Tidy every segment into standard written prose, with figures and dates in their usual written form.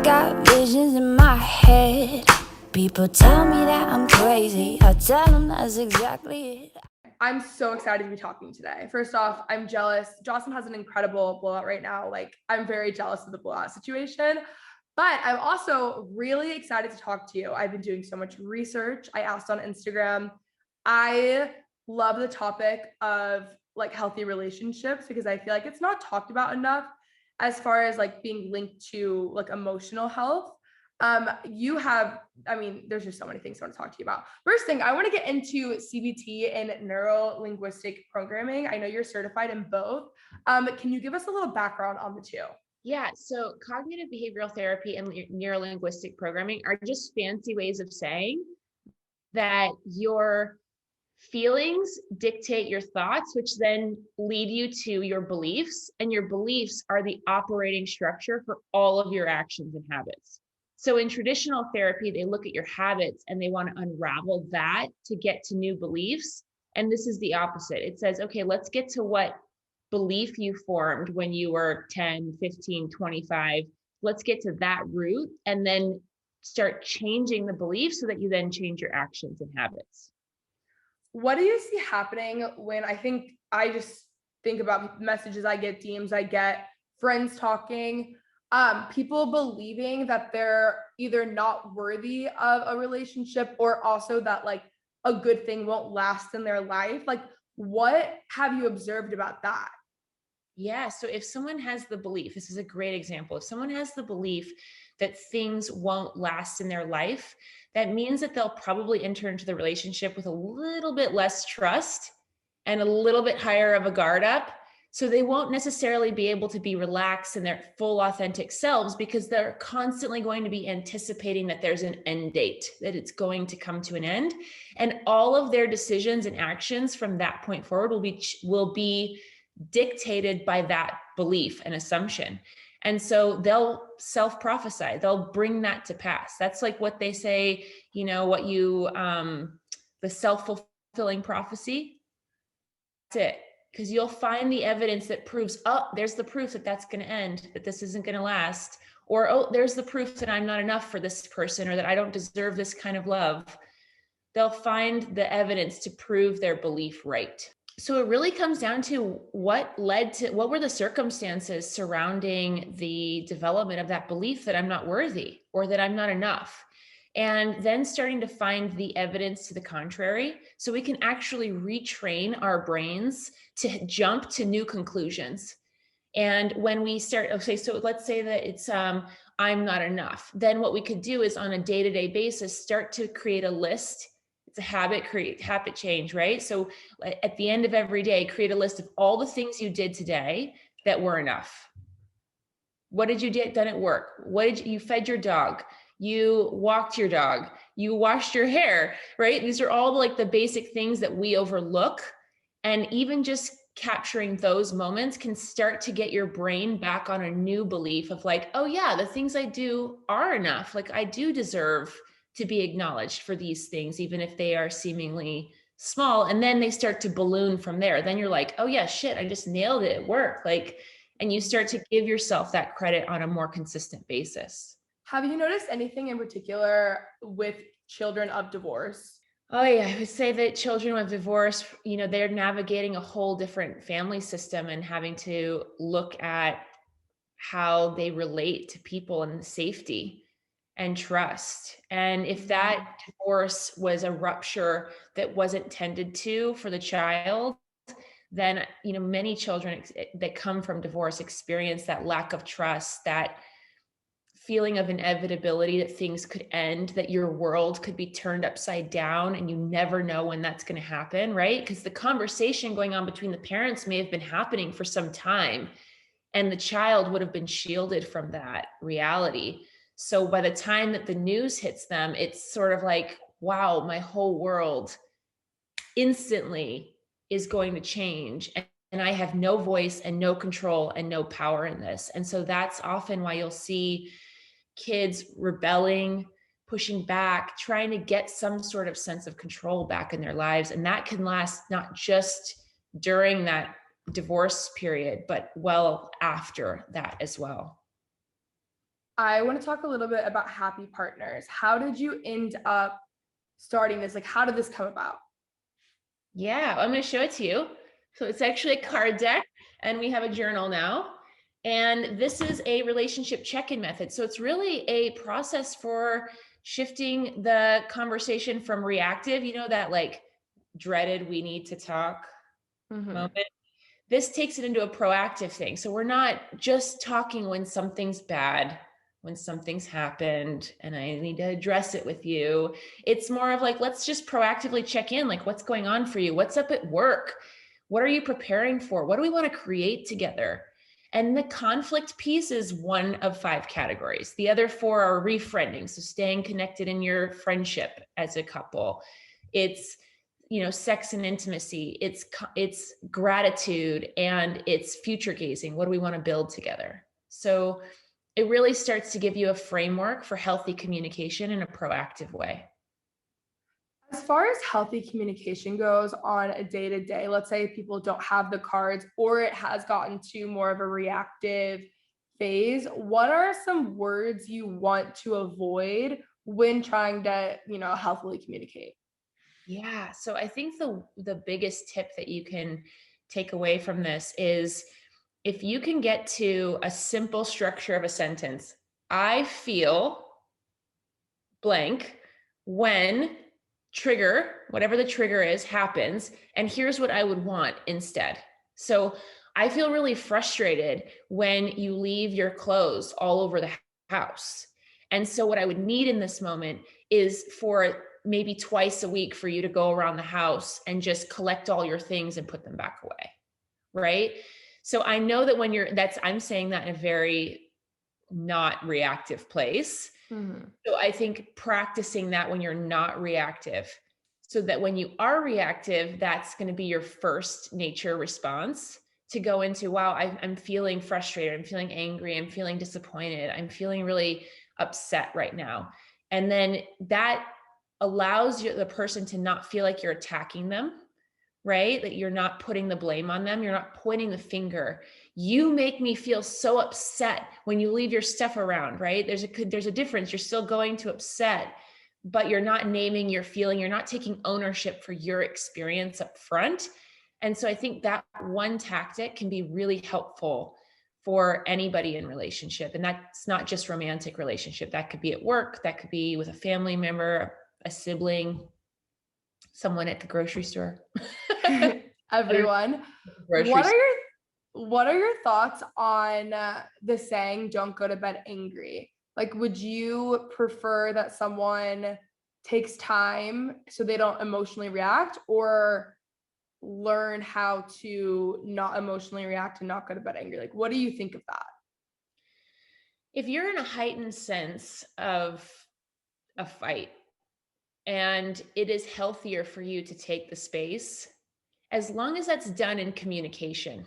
got visions in my head. People tell me that I'm crazy. I tell them that's exactly it. I'm so excited to be talking today. First off, I'm jealous. Jocelyn has an incredible blowout right now. Like, I'm very jealous of the blowout situation. But I'm also really excited to talk to you. I've been doing so much research. I asked on Instagram. I love the topic of like healthy relationships because I feel like it's not talked about enough as far as like being linked to like emotional health. You have, I mean, there's just so many things I want to talk to you about. First thing, I want to get into CBT and neuro-linguistic programming. I know you're certified in both. Can you give us a little background on the two? Yeah, so cognitive behavioral therapy and neurolinguistic programming are just fancy ways of saying that your feelings dictate your thoughts, which then lead you to your beliefs, and your beliefs are the operating structure for all of your actions and habits. So in traditional therapy, they look at your habits and they want to unravel that to get to new beliefs. And this is the opposite. It says, okay, let's get to what belief you formed when you were 10, 15, 25. Let's get to that root and then start changing the belief so that you then change your actions and habits. What do you see happening when I just think about messages I get, DMs I get, friends talking, people believing that they're either not worthy of a relationship or also that like a good thing won't last in their life? Like, what have you observed about that? Yeah. So if someone has the belief, this is a great example. If someone has the belief that things won't last in their life, that means that they'll probably enter into the relationship with a little bit less trust and a little bit higher of a guard up. So they won't necessarily be able to be relaxed in their full authentic selves because they're constantly going to be anticipating that there's an end date, that it's going to come to an end. And all of their decisions and actions from that point forward will be dictated by that belief and assumption. And so they'll self-prophesy, they'll bring that to pass. That's like what they say, the self-fulfilling prophecy. That's it. Because you'll find the evidence that proves, oh, there's the proof that that's going to end, that this isn't going to last. Or, oh, there's the proof that I'm not enough for this person or that I don't deserve this kind of love. They'll find the evidence to prove their belief right. So it really comes down to what were the circumstances surrounding the development of that belief that I'm not worthy or that I'm not enough. And then starting to find the evidence to the contrary, so we can actually retrain our brains to jump to new conclusions. And when we start, okay, so let's say that it's, I'm not enough. Then what we could do is on a day-to-day basis, start to create a list. It's a habit change, right? So at the end of every day, create a list of all the things you did today that were enough. What did you done at work? You fed your dog? You walked your dog? You washed your hair, right? These are all like the basic things that we overlook. And even just capturing those moments can start to get your brain back on a new belief of like, oh yeah, the things I do are enough. Like I do deserve to be acknowledged for these things, even if they are seemingly small. And then they start to balloon from there. Then you're like, oh yeah, shit, I just nailed it at work. Like, and you start to give yourself that credit on a more consistent basis. Have you noticed anything in particular with children of divorce? Oh yeah, I would say that children with divorce, they're navigating a whole different family system and having to look at how they relate to people and safety and trust. And if that divorce was a rupture that wasn't tended to for the child, then, many children that come from divorce experience that lack of trust, that feeling of inevitability that things could end, that your world could be turned upside down and you never know when that's going to happen, right? Because the conversation going on between the parents may have been happening for some time and the child would have been shielded from that reality. So by the time that the news hits them, it's sort of like, wow, my whole world instantly is going to change. And I have no voice and no control and no power in this. And so that's often why you'll see kids rebelling, pushing back, trying to get some sort of sense of control back in their lives. And that can last not just during that divorce period, but well after that as well. I want to talk a little bit about happy partners. How did you end up starting this? Like, how did this come about? Yeah, I'm going to show it to you. So it's actually a card deck, and we have a journal now. And this is a relationship check-in method. So it's really a process for shifting the conversation from reactive, that like dreaded we need to talk moment. This takes it into a proactive thing. So we're not just talking when something's bad, when something's happened and I need to address it with you. It's more of like, let's just proactively check in, like what's going on for you? What's up at work? What are you preparing for? What do we want to create together? And the conflict piece is one of 5 categories. The other 4 are refriending. So staying connected in your friendship as a couple. It's sex and intimacy, it's gratitude, and it's future gazing. What do we want to build together? So it really starts to give you a framework for healthy communication in a proactive way. As far as healthy communication goes on a day-to-day, let's say people don't have the cards or it has gotten to more of a reactive phase, what are some words you want to avoid when trying to, healthily communicate? Yeah. So I think the biggest tip that you can take away from this is if you can get to a simple structure of a sentence, I feel blank when trigger, whatever the trigger is, happens, and here's what I would want instead. So I feel really frustrated when you leave your clothes all over the house. And so what I would need in this moment is for maybe twice a week for you to go around the house and just collect all your things and put them back away. Right. So I know that I'm saying that in a very not reactive place. So I think practicing that when you're not reactive, so that when you are reactive, that's going to be your first nature response to go into, wow, I'm feeling frustrated. I'm feeling angry. I'm feeling disappointed. I'm feeling really upset right now. And then that allows the person to not feel like you're attacking them, right? That you're not putting the blame on them. You're not pointing the finger. You make me feel so upset when you leave your stuff around, right? There's a difference. You're still going to upset, but you're not naming your feeling. You're not taking ownership for your experience up front. And so I think that one tactic can be really helpful for anybody in relationship. And that's not just romantic relationship. That could be at work. That could be with a family member, a sibling, someone at the grocery store. Everyone. What are your thoughts on the saying, don't go to bed angry? Like, would you prefer that someone takes time so they don't emotionally react, or learn how to not emotionally react and not go to bed angry? Like, what do you think of that? If you're in a heightened sense of a fight and it is healthier for you to take the space, as long as that's done in communication.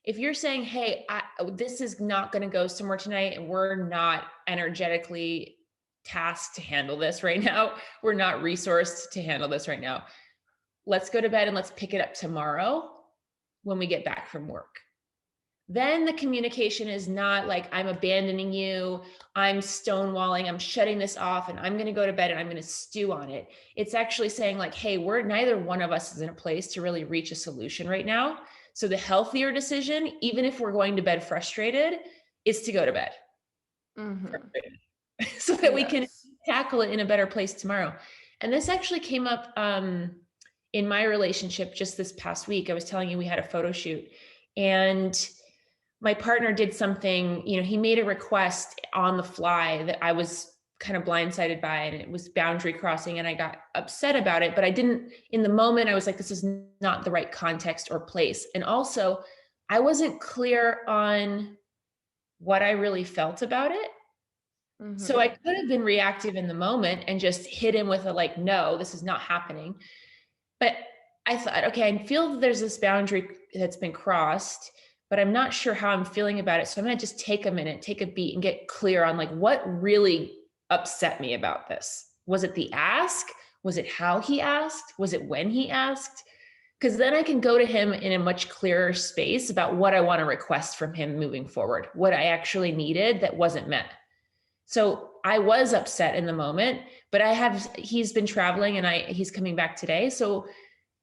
If you're saying, hey, this is not going to go somewhere tonight and we're not energetically tasked to handle this right now, we're not resourced to handle this right now, let's go to bed and let's pick it up tomorrow when we get back from work. Then the communication is not like, I'm abandoning you, I'm stonewalling, I'm shutting this off, and I'm going to go to bed and I'm going to stew on it. It's actually saying like, hey, neither one of us is in a place to really reach a solution right now. So the healthier decision, even if we're going to bed frustrated, is to go to bed. So that we can tackle it in a better place tomorrow. And this actually came up in my relationship just this past week. I was telling you we had a photo shoot, and my partner did something, he made a request on the fly that I was kind of blindsided by, and it was boundary crossing, and I got upset about it, but I didn't, in the moment, I was like, this is not the right context or place. And also I wasn't clear on what I really felt about it. So I could have been reactive in the moment and just hit him with a like, no, this is not happening. But I thought, okay, I feel that there's this boundary that's been crossed, but I'm not sure how I'm feeling about it. So I'm going to just take a minute, take a beat, and get clear on like what really upset me about this. Was it the ask? Was it how he asked? Was it when he asked? Because then I can go to him in a much clearer space about what I want to request from him moving forward, what I actually needed that wasn't met. So I was upset in the moment, but he's been traveling and he's coming back today. So,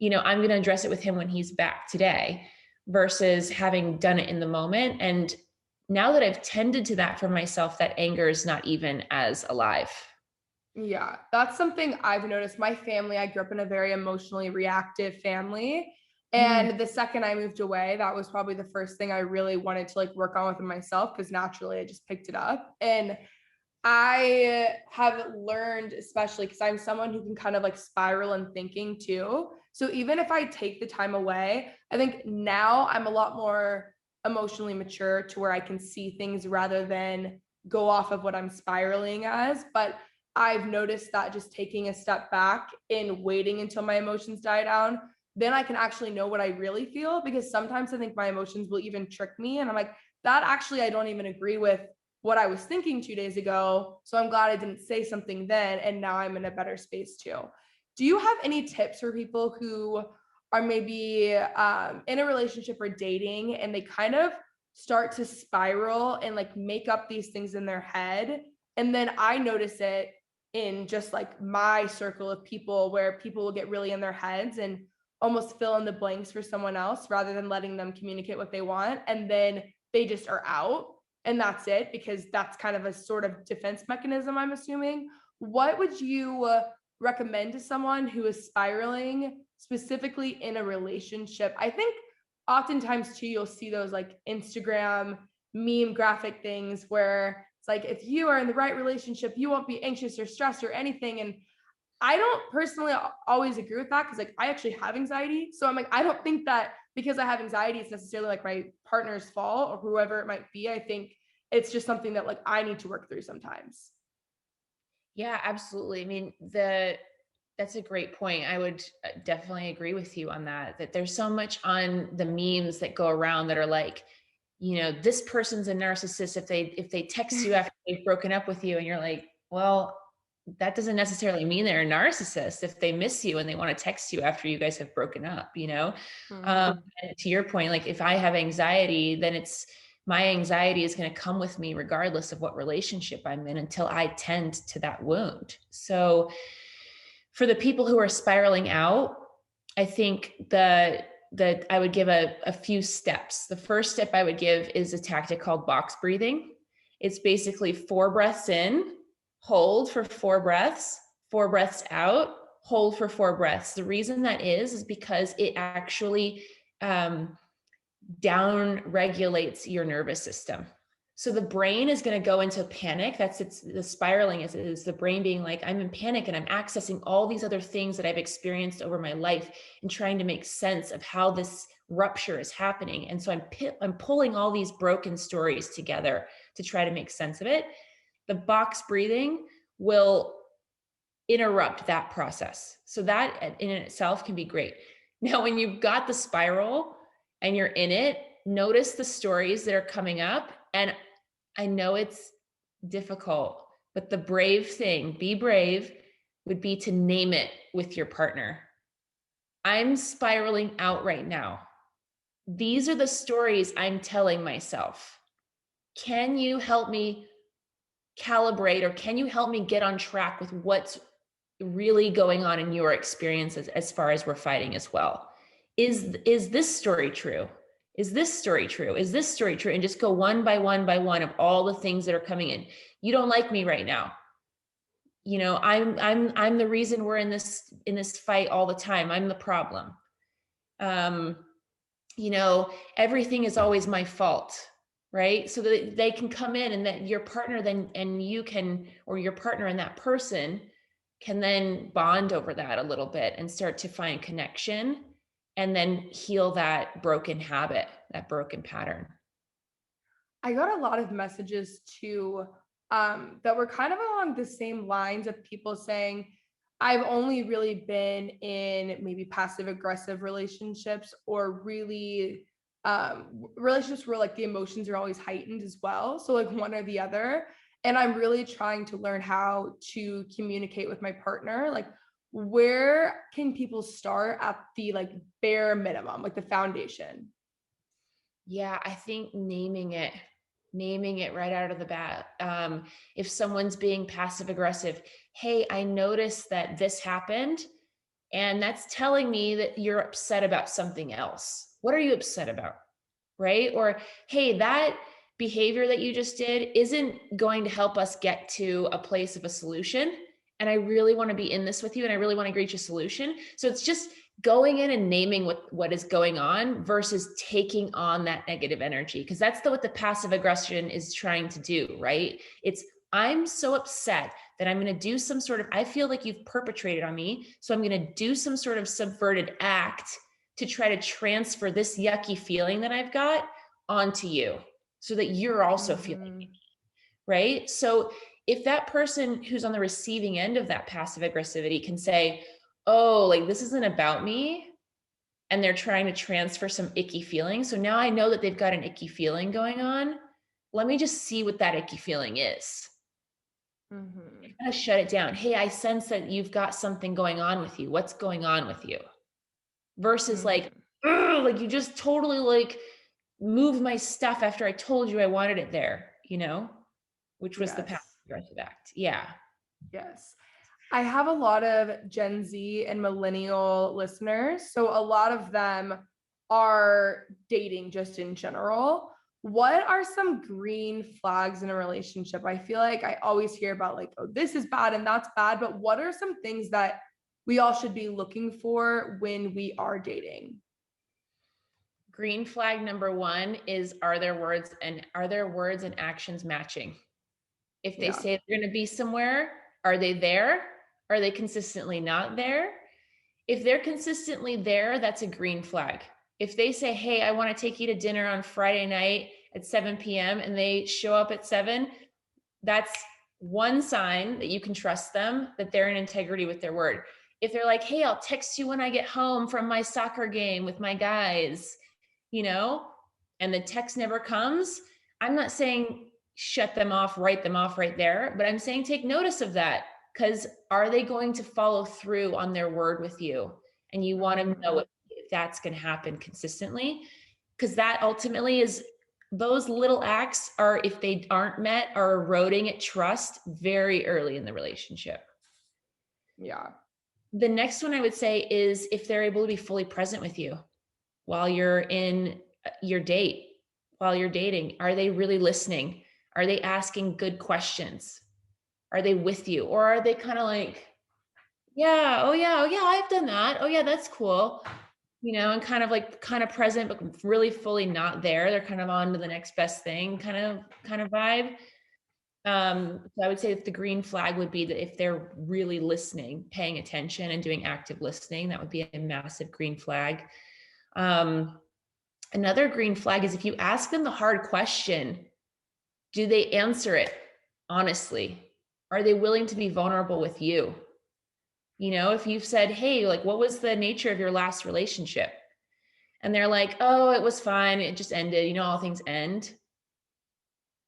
I'm going to address it with him when he's back today versus having done it in the moment. And now that I've tended to that for myself, that anger is not even as alive. Yeah, that's something I've noticed. My family, I grew up in a very emotionally reactive family. And the second I moved away, that was probably the first thing I really wanted to like work on within myself, because naturally I just picked it up. And I have learned, especially because I'm someone who can kind of like spiral in thinking too. So even if I take the time away, I think now I'm a lot more emotionally mature to where I can see things rather than go off of what I'm spiraling as. But I've noticed that just taking a step back and waiting until my emotions die down, then I can actually know what I really feel, because sometimes I think my emotions will even trick me. And I'm like, that actually, I don't even agree with what I was thinking 2 days ago. So I'm glad I didn't say something then. And now I'm in a better space too. Do you have any tips for people who are maybe in a relationship or dating and they kind of start to spiral and like make up these things in their head? And then I notice it in just like my circle of people, where people will get really in their heads and almost fill in the blanks for someone else rather than letting them communicate what they want. And then they just are out and that's it, because that's kind of a sort of defense mechanism, I'm assuming. What would you recommend to someone who is spiraling specifically in a relationship? I think oftentimes too, you'll see those like Instagram meme graphic things where it's like, if you are in the right relationship, you won't be anxious or stressed or anything. And I don't personally always agree with that, because like I actually have anxiety. So I'm like, I don't think that because I have anxiety, it's necessarily like my partner's fault or whoever it might be. I think it's just something that like I need to work through sometimes. Yeah, absolutely. I mean, that's a great point. I would definitely agree with you on that there's so much on the memes that go around that are like, this person's a narcissist if they text you after they've broken up with you, and you're like, well, that doesn't necessarily mean they're a narcissist if they miss you and they want to text you after you guys have broken up, And to your point, like if I have anxiety, then my anxiety is going to come with me regardless of what relationship I'm in until I tend to that wound. So for the people who are spiraling out, I think that I would give a few steps. The first step I would give is a tactic called box breathing. It's basically 4 breaths in, hold for 4 breaths, 4 breaths out, hold for 4 breaths. The reason that is because it actually down regulates your nervous system. So the brain is going to go into panic. The spiraling is the brain being like, I'm in panic and I'm accessing all these other things that I've experienced over my life and trying to make sense of how this rupture is happening. And so I'm pulling all these broken stories together to try to make sense of it. The box breathing will interrupt that process. So that in itself can be great. Now, when you've got the spiral and you're in it, notice the stories that are coming up. And I know it's difficult, but the brave thing, be brave, would be to name it with your partner. I'm spiraling out right now. These are the stories I'm telling myself. Can you help me calibrate, or can you help me get on track with what's really going on in your experiences as far as we're fighting as well? Is this story true? Is this story true? Is this story true? And just go one by one by one of all the things that are coming in. You don't like me right now. I'm the reason we're in this fight all the time. I'm the problem. Everything is always my fault, right? So that they can come in, and that your partner then, and you can, or your partner and that person can then bond over that a little bit and start to find connection, and then heal that broken habit, that broken pattern. I got a lot of messages too that were kind of along the same lines of people saying, I've only really been in maybe passive aggressive relationships, or really relationships where like the emotions are always heightened as well. So like one or the other. And I'm really trying to learn how to communicate with my partner. Like, where can people start at the like bare minimum, like the foundation? Yeah, I think naming it naming it right out of the bat. If someone's being passive aggressive, hey, I noticed that this happened, and that's telling me that you're upset about something else. What are you upset about? Right? Or, hey, that behavior that you just did isn't going to help us get to a place of a solution. And I really want to be in this with you, and I really want to reach a solution. So it's just going in and naming what is going on versus taking on that negative energy. Because that's what the passive aggression is trying to do, right? It's, I'm so upset that I'm going to do some sort of, I feel like you've perpetrated on me. So I'm going to do some sort of subverted act to try to transfer this yucky feeling that I've got onto you so that you're also feeling it, right? So if that person who's on the receiving end of that passive aggressivity can say, oh, like this isn't about me, and they're trying to transfer some icky feeling. So now I know that they've got an icky feeling going on. Let me just see what that icky feeling is. Mm-hmm. Kind of shut it down. Hey, I sense that you've got something going on with you. What's going on with you? Versus like you just totally like moved my stuff after I told you I wanted it there, which was the passive aggressive act. Yeah. Yes. I have a lot of Gen Z and millennial listeners. So a lot of them are dating just in general. What are some green flags in a relationship? I feel like I always hear about like, oh, this is bad and that's bad. But what are some things that we all should be looking for when we are dating? Green flag number one is, are their words and actions matching? If they say they're going to be somewhere, are they there? Are they consistently not there? If they're consistently there, that's a green flag. If they say, hey, I want to take you to dinner on Friday night at 7 p.m. and they show up at 7, that's one sign that you can trust them, that they're in integrity with their word. If they're like, hey, I'll text you when I get home from my soccer game with my guys, and the text never comes, I'm not saying shut them off, write them off right there, but I'm saying take notice of that, because are they going to follow through on their word with you? And you want to know if that's going to happen consistently, because that ultimately is, those little acts are, if they aren't met, are eroding at trust very early in the relationship. Yeah. The next one I would say is if they're able to be fully present with you while you're in your date, while you're dating. Are they really listening? Are they asking good questions? Are they with you? Or are they kind of like, yeah, oh yeah, I've done that. Oh yeah, that's cool. And kind of present, but really fully not there. They're kind of on to the next best thing kind of vibe. So I would say that the green flag would be that if they're really listening, paying attention and doing active listening, that would be a massive green flag. Another green flag is if you ask them the hard question, do they answer it honestly? Are they willing to be vulnerable with you? If you've said, hey, like, what was the nature of your last relationship? And they're like, oh, it was fine. It just ended. All things end.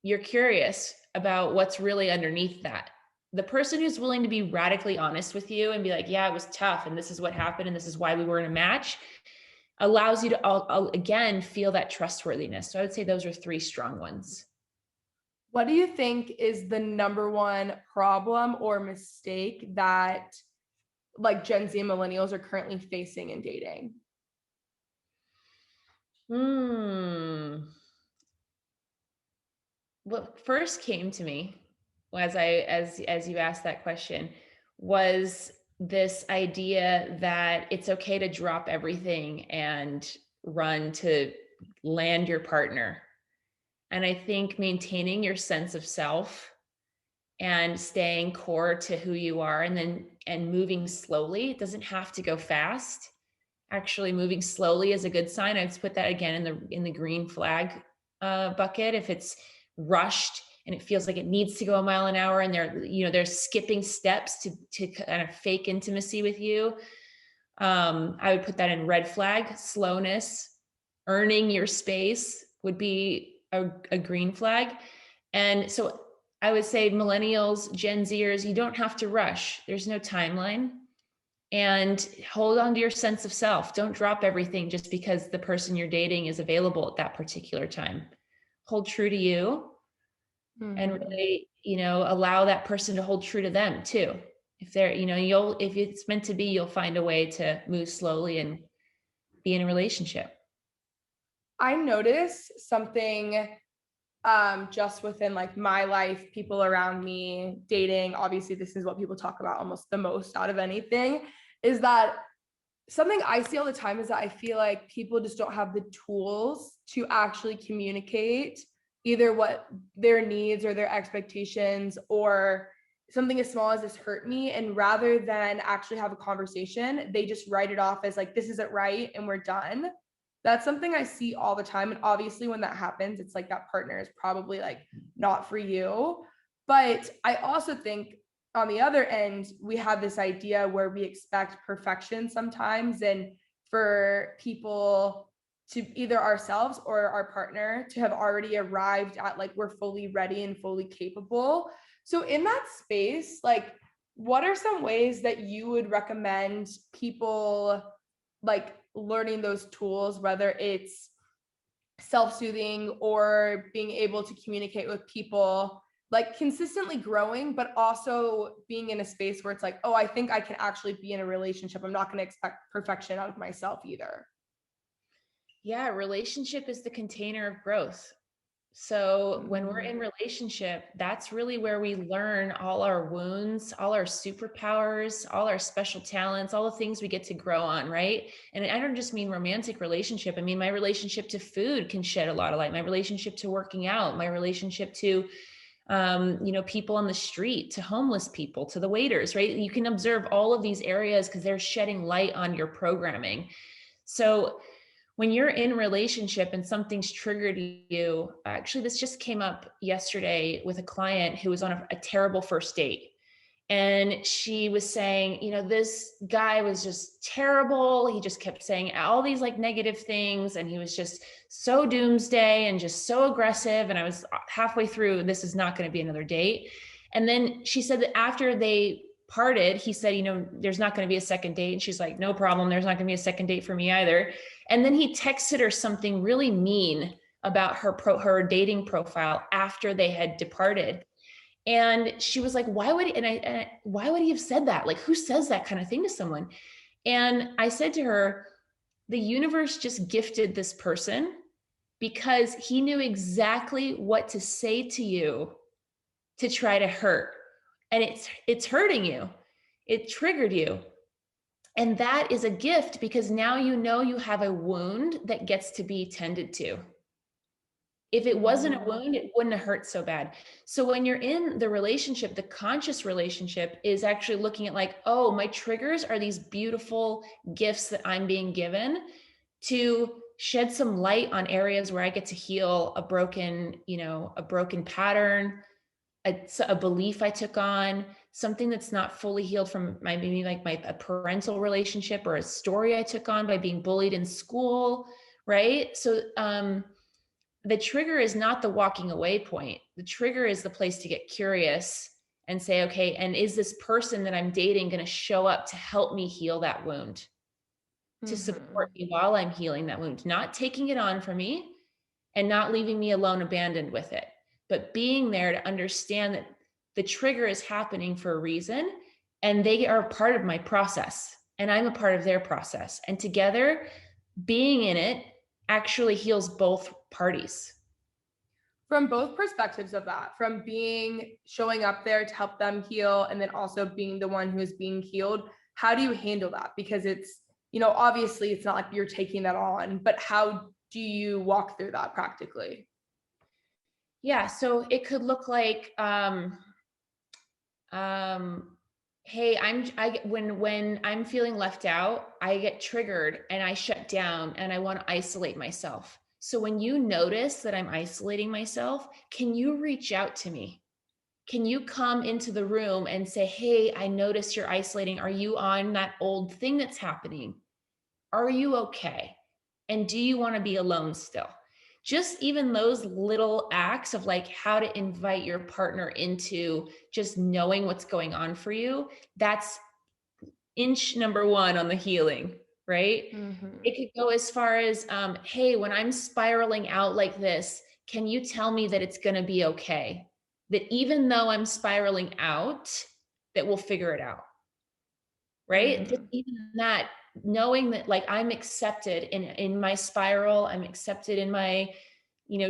You're curious about what's really underneath that. The person who's willing to be radically honest with you and be like, yeah, it was tough, and this is what happened, and this is why we were in a match, allows you to, again, feel that trustworthiness. So I would say those are 3 strong ones. What do you think is the number one problem or mistake that like Gen Z and millennials are currently facing in dating? What first came to me as you asked that question was this idea that it's okay to drop everything and run to land your partner. And I think maintaining your sense of self and staying core to who you are, and moving slowly. It doesn't have to go fast. Actually, moving slowly is a good sign. I'd put that again in the green flag bucket. If it's rushed and it feels like it needs to go a mile an hour, and they're skipping steps to kind of fake intimacy with you, I would put that in red flag. Slowness, earning your space would be a green flag. And so I would say millennials, Gen Zers, you don't have to rush. There's no timeline. And hold on to your sense of self. Don't drop everything just because the person you're dating is available at that particular time. Hold true to you. and really, allow that person to hold true to them too. If they're, if it's meant to be, you'll find a way to move slowly and be in a relationship. I noticed something just within like my life, people around me, dating, obviously this is what people talk about almost the most out of anything, is that something I see all the time is that I feel like people just don't have the tools to actually communicate either what their needs or their expectations, or something as small as this hurt me. And rather than actually have a conversation, they just write it off as like, this isn't right and we're done. That's something I see all the time. And obviously when that happens, it's like that partner is probably like not for you. But I also think on the other end, we have this idea where we expect perfection sometimes, and for people to either ourselves or our partner to have already arrived at like we're fully ready and fully capable. So in that space, like what are some ways that you would recommend people like learning those tools, whether it's self-soothing or being able to communicate with people, like consistently growing, but also being in a space where it's like, oh, I think I can actually be in a relationship. I'm not going to expect perfection out of myself either. Yeah, relationship is the container of growth. So when we're in relationship, that's really where we learn all our wounds, all our superpowers, all our special talents, all the things we get to grow on, right? And I don't just mean romantic relationship. I mean, my relationship to food can shed a lot of light. My relationship to working out, my relationship to, people on the street, to homeless people, to the waiters, right? You can observe all of these areas because they're shedding light on your programming. So when you're in relationship and something's triggered you, actually, this just came up yesterday with a client who was on a terrible first date. And she was saying, this guy was just terrible. He just kept saying all these like negative things. And he was just so doomsday and just so aggressive. And I was halfway through, this is not going to be another date. And then she said that after they parted, he said, there's not going to be a second date. And she's like, no problem. There's not going to be a second date for me either. And then he texted her something really mean about her dating profile after they had departed. And she was like, why would he have said that? Like, who says that kind of thing to someone? And I said to her, the universe just gifted this person because he knew exactly what to say to you to try to hurt. And it's hurting you. It triggered you. And that is a gift because now you have a wound that gets to be tended to. If it wasn't a wound, it wouldn't have hurt so bad. So when you're in the relationship, the conscious relationship is actually looking at like, oh, my triggers are these beautiful gifts that I'm being given to shed some light on areas where I get to heal a broken pattern, a belief I took on, something that's not fully healed from a parental relationship or a story I took on by being bullied in school, right? So the trigger is not the walking away point. The trigger is the place to get curious and say, okay, and is this person that I'm dating going to show up to help me heal that wound, to support me while I'm healing that wound, not taking it on for me and not leaving me alone, abandoned with it, but being there to understand that the trigger is happening for a reason and they are part of my process and I'm a part of their process. And together, being in it actually heals both parties. From both perspectives of that, from showing up there to help them heal, and then also being the one who is being healed, how do you handle that? Because it's, obviously it's not like you're taking that on, but how do you walk through that practically? Yeah, so it could look like, hey, when I'm feeling left out, I get triggered and I shut down and I want to isolate myself. So when you notice that I'm isolating myself, can you reach out to me? Can you come into the room and say, hey, I notice you're isolating. Are you on that old thing that's happening? Are you okay? And do you want to be alone still? Just even those little acts of like how to invite your partner into just knowing what's going on for you, that's inch number one on the healing, right? It could go as far as, hey, when I'm spiraling out like this, can you tell me that it's going to be okay? that even though I'm spiraling out, that we'll figure it out. Right? Just even that, knowing that like I'm accepted in my spiral, I'm accepted in my,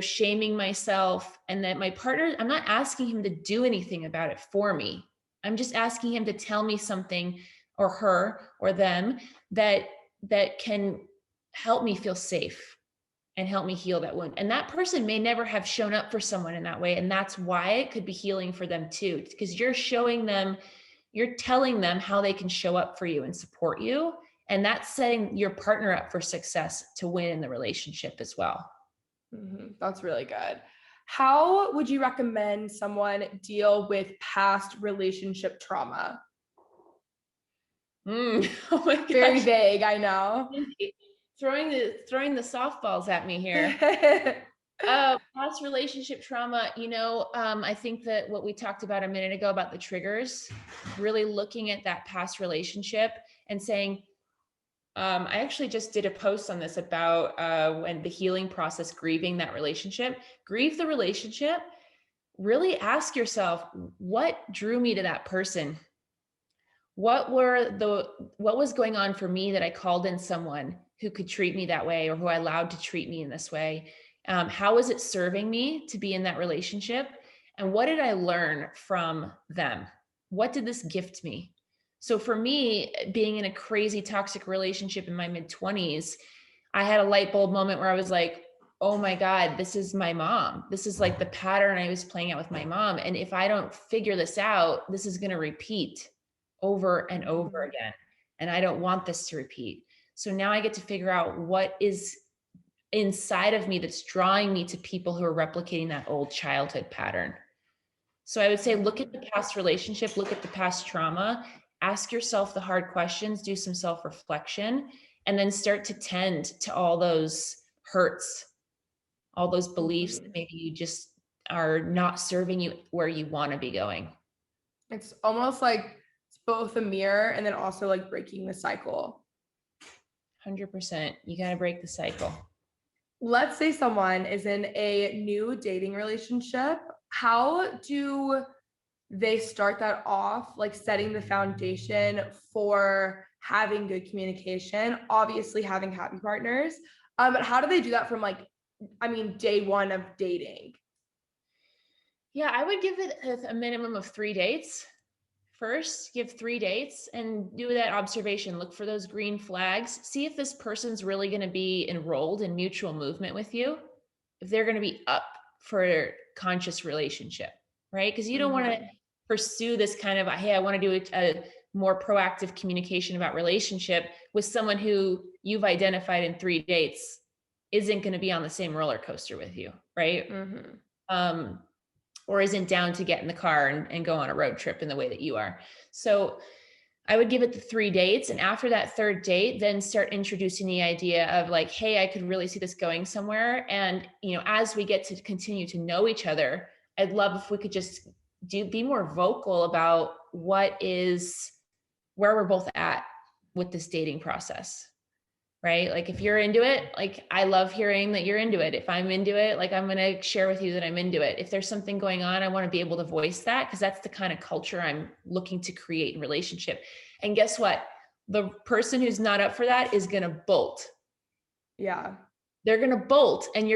shaming myself, and that my partner, I'm not asking him to do anything about it for me. I'm just asking him to tell me something, or her or them, that can help me feel safe and help me heal that wound. And that person may never have shown up for someone in that way. And that's why it could be healing for them too, because you're telling them how they can show up for you and support you. And that's setting your partner up for success to win in the relationship as well. That's really good. How would you recommend someone deal with past relationship trauma? Oh my gosh. Very vague, I know. Throwing the softballs at me here. Past relationship trauma, I think that what we talked about a minute ago about the triggers, really looking at that past relationship and saying, I actually just did a post on this about when the healing process, grieving that relationship, grieve the relationship, really ask yourself, what drew me to that person? What was going on for me that I called in someone who could treat me that way, or who I allowed to treat me in this way? How is it serving me to be in that relationship? And what did I learn from them? What did this gift me? So for me, being in a crazy toxic relationship in my mid-20s, I had a light bulb moment where I was like, oh my God, this is my mom. This is like the pattern I was playing out with my mom. And if I don't figure this out, this is going to repeat over and over again. And I don't want this to repeat. So now I get to figure out what is inside of me that's drawing me to people who are replicating that old childhood pattern. So I would say, look at the past relationship, look at the past trauma, ask yourself the hard questions, do some self-reflection, and then start to tend to all those hurts, all those beliefs that maybe you just are not serving you where you want to be going. It's almost like it's both a mirror and then also like breaking the cycle. 100%. You got to break the cycle. Let's say someone is in a new dating relationship. How do they start that off, like setting the foundation for having good communication, obviously having happy partners? But how do they do that from day one of dating? Yeah, I would give it a minimum of 3 dates. First, give 3 dates and do that observation. Look for those green flags. See if this person's really going to be enrolled in mutual movement with you, if they're going to be up for conscious relationship, right? Because you don't want to pursue this kind of, hey, I want to do a more proactive communication about relationship with someone who you've identified in 3 dates isn't going to be on the same roller coaster with you, right? Or isn't down to get in the car and go on a road trip in the way that you are. So I would give it the 3 dates. And after that 3rd date, then start introducing the idea of like, hey, I could really see this going somewhere. And, as we get to continue to know each other, I'd love if we could just be more vocal about where we're both at with this dating process. Right? Like if you're into it, like I love hearing that you're into it. If I'm into it, like I'm going to share with you that I'm into it. If there's something going on, I want to be able to voice that, because that's the kind of culture I'm looking to create in relationship. And guess what? The person who's not up for that is going to bolt. Yeah. They're going to bolt, and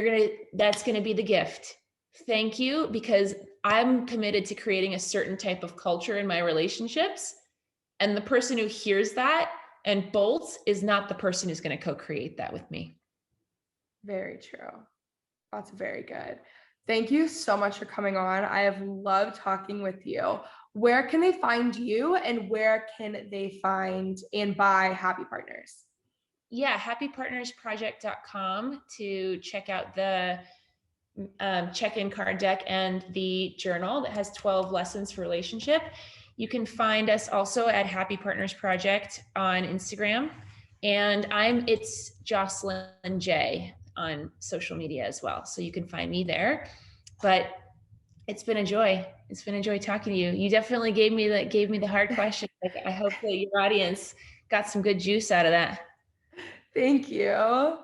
that's going to be the gift. Thank you, because I'm committed to creating a certain type of culture in my relationships. And the person who hears that and bolts is not the person who's going to co-create that with me. Very true. That's very good. Thank you so much for coming on. I have loved talking with you. Where can they find you, and where can they find and buy Happy Partners? Yeah, happypartnersproject.com to check out the check-in card deck and the journal that has 12 lessons for relationship. You can find us also at Happy Partners Project on Instagram. And it's Jocelyn J on social media as well. So you can find me there. But it's been a joy. It's been a joy talking to you. You definitely gave me the hard question. I hope that your audience got some good juice out of that. Thank you.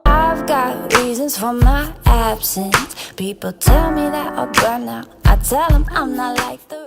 I've got reasons for my absence. People tell me that I'll burn out. I tell them I'm not like the rest.